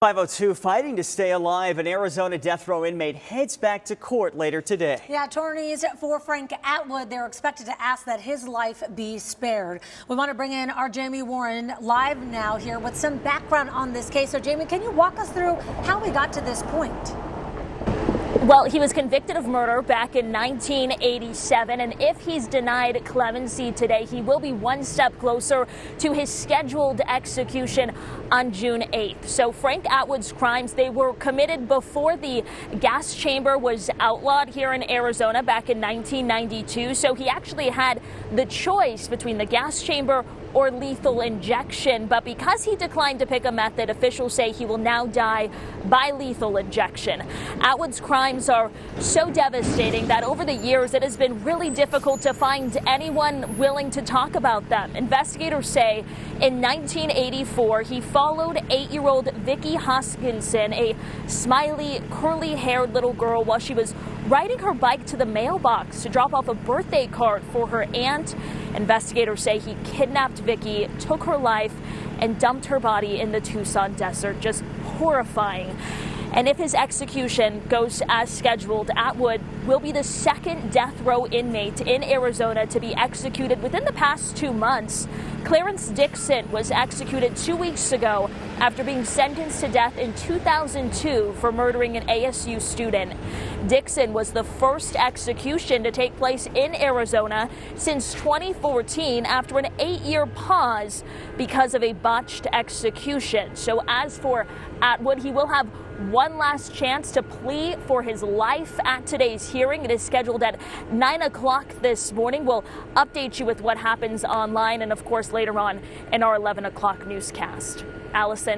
502 fighting to stay alive. An Arizona death row inmate heads back to court later today. Yeah, attorneys for Frank Atwood, they're expected to ask that his life be spared. We want to bring in our Jamie Warren live now here with some background on this case. So Jamie, can you walk us through how we got to this point? Well, he was convicted of murder back in 1987, and if he's denied clemency today, he will be one step closer to his scheduled execution on June 8th. So Frank Atwood's crimes, they were committed before the gas chamber was outlawed here in Arizona back in 1992. So he actually had the choice between the gas chamber or lethal injection, but because he declined to pick a method, officials say he will now die by lethal injection. Atwood's crimes are so devastating that over the years it has been really difficult to find anyone willing to talk about them. Investigators say in 1984 he followed 8-year-old Vicky Hoskinson, a smiley, curly-haired little girl, while she was riding her bike to the mailbox to drop off a birthday card for her aunt. Investigators say he kidnapped Vicky, took her life, and dumped her body in the Tucson desert. Just horrifying. And if his execution goes as scheduled, Atwood will be the second death row inmate in Arizona to be executed within the past 2 months. Clarence Dixon was executed 2 weeks ago after being sentenced to death in 2002 for murdering an ASU student. Dixon was the first execution to take place in Arizona since 2014 after an 8-year pause because of a botched execution. So as for Atwood, he will have one last chance to plea for his life at today's hearing. It is scheduled at 9 o'clock this morning. We'll update you with what happens online and, of course, later on in our 11 o'clock newscast. Allison.